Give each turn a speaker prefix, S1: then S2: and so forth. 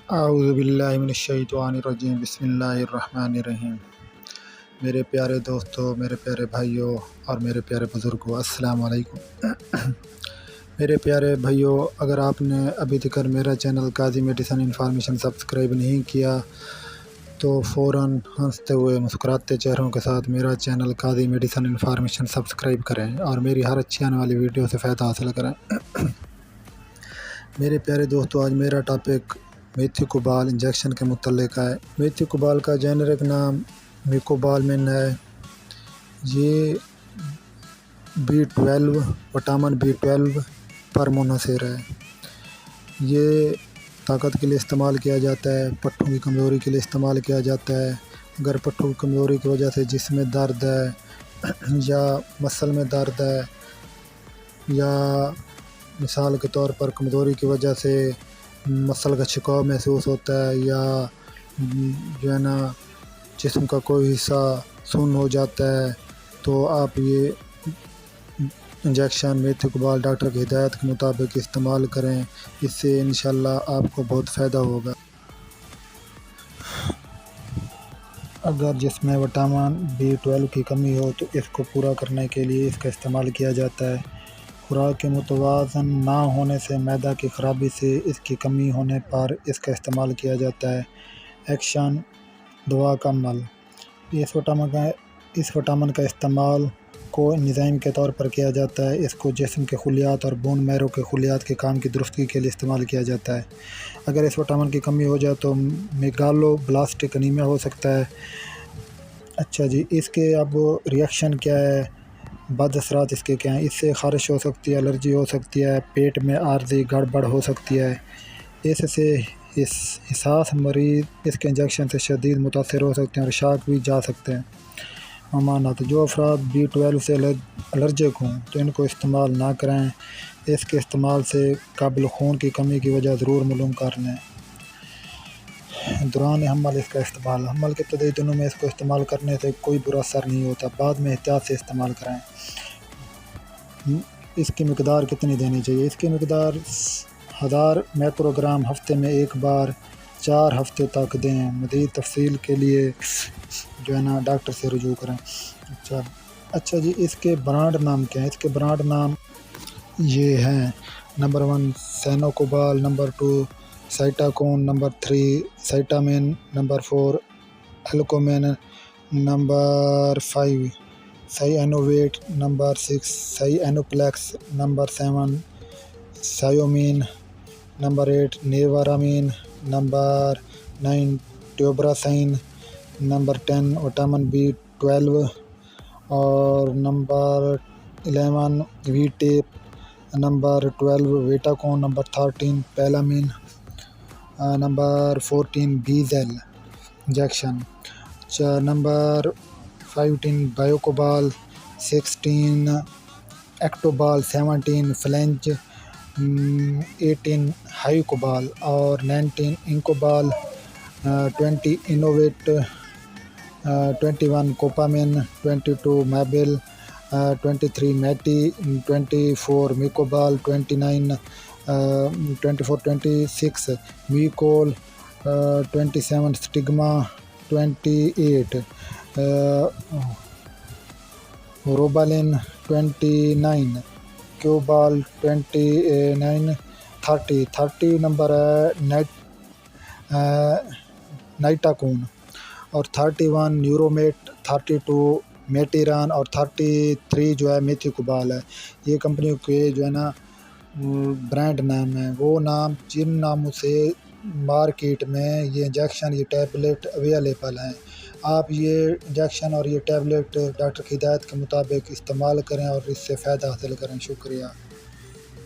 S1: اعوذ باللہ من الشیطان الرجیم، بسم اللہ الرحمن الرحیم۔ میرے پیارے دوستو، میرے پیارے بھائیوں اور میرے پیارے بزرگوں، السلام علیکم۔ میرے پیارے بھائیوں، اگر آپ نے ابھی تک میرا چینل قاضی میڈیسن انفارمیشن سبسکرائب نہیں کیا تو فوراً ہنستے ہوئے مسکراتے چہروں کے ساتھ میرا چینل قاضی میڈیسن انفارمیشن سبسکرائب کریں اور میری ہر اچھی آنے والی ویڈیو سے فائدہ حاصل کریں۔ میرے پیارے دوستو، آج میرا ٹاپک میتھیکوبال انجیکشن کے متعلق ہے۔ میتھیکوبال کا جینرک نام میکوبالمن ہے۔ یہ B12 وٹامن B12 پر منحصر ہے۔ یہ طاقت کے لیے استعمال کیا جاتا ہے، پٹھوں کی کمزوری کے لیے استعمال کیا جاتا ہے۔ اگر پٹھوں کی کمزوری کی وجہ سے جسم میں درد ہے یا مسل میں درد ہے، یا مثال کے طور پر کمزوری کی وجہ سے مسل کا چھکاؤ محسوس ہوتا ہے، یا جو ہے نا جسم کا کوئی حصہ سن ہو جاتا ہے، تو آپ یہ انجیکشن میتھیکوبال ڈاکٹر کی ہدایت کے مطابق استعمال کریں۔ اس سے انشاءاللہ آپ کو بہت فائدہ ہوگا۔ اگر جسم میں وٹامن B12 کی کمی ہو تو اس کو پورا کرنے کے لیے اس کا استعمال کیا جاتا ہے۔ خوراک کے متوازن نہ ہونے سے، معدہ کی خرابی سے، اس کی کمی ہونے پر اس کا استعمال کیا جاتا ہے۔ ایکشن: دوا کا عمل: اس وٹامن کا استعمال کو انزائم کے طور پر کیا جاتا ہے۔ اس کو جسم کے خلیات اور بون میرو کے خلیات کے کام کی درستگی کے لیے استعمال کیا جاتا ہے۔ اگر اس وٹامن کی کمی ہو جائے تو میگالو بلاسٹک انیمیا ہو سکتا ہے۔ اچھا جی، اس کے اب ریئیکشن کیا ہے، بد اثرات اس کے کیا ہیں؟ اس سے خارش ہو سکتی ہے، الرجی ہو سکتی ہے، پیٹ میں عارضی گڑبڑ ہو سکتی ہے۔ اس سے حساس مریض اس کے انجیکشن سے شدید متاثر ہو سکتے ہیں اور شاک بھی جا سکتے ہیں۔ ممانعت: جو افراد B12 سے الرجک ہوں تو ان کو استعمال نہ کریں۔ اس کے استعمال سے قابل خون کی کمی کی وجہ ضرور معلوم کر لیں۔ دوران حمل اس کا استعمال: حمل کے ابتدائی دنوں میں اس کو استعمال کرنے سے کوئی برا اثر نہیں ہوتا، بعد میں احتیاط سے استعمال کریں۔ اس کی مقدار کتنی دینی چاہیے؟ اس کی مقدار 1000 مائکرو گرام ہفتے میں ایک بار 4 ہفتے تک دیں۔ مزید تفصیل کے لیے جو ہے نا ڈاکٹر سے رجوع کریں۔ اچھا جی، اس کے برانڈ نام کیا ہیں؟ اس کے برانڈ نام یہ ہیں: نمبر 1 سینوکوبال، نمبر 2 سائٹاکون، نمبر 3 سائٹامین، نمبر 4 الکومین، نمبر 5 سائی اینوویٹ، نمبر 6 سائی اینوپلیکس، نمبر 7 سائیومین، نمبر 8 نیورامین، نمبر 9 ٹیوبراسائن، نمبر 10 وٹامن B12 اور نمبر 11 وی ٹیپ، نمبر 12 ویٹاکون، نمبر 13 پیلامین، نمبر 14 بیزل انجیکشن۔ اچھا، نمبر 15 بائیوکوبال، 16 ایکٹوبال، 17 فلینج، 18 ہائیکوبال اور 19 انکوبال، 20 انوویٹ، 21 کوپامین، 22 میبل، 23 میٹی، 24 میکوبال، 26 میکول، 27 سٹگما، 28 روبالین، 29 کیوبال، 29 30 نمبر ہے نائٹاکون اور 31 نیورومیٹ، 32 میٹیران اور 33 جو ہے میتھیکوبال ہے۔ یہ کمپنیوں کے جو ہے نا برانڈ نام ہیں، وہ نام جن ناموں سے مارکیٹ میں یہ انجیکشن، یہ ٹیبلٹ اویلیبل ہیں۔ آپ یہ انجیکشن اور یہ ٹیبلٹ ڈاکٹر کی ہدایت کے مطابق استعمال کریں اور اس سے فائدہ حاصل کریں۔ شکریہ۔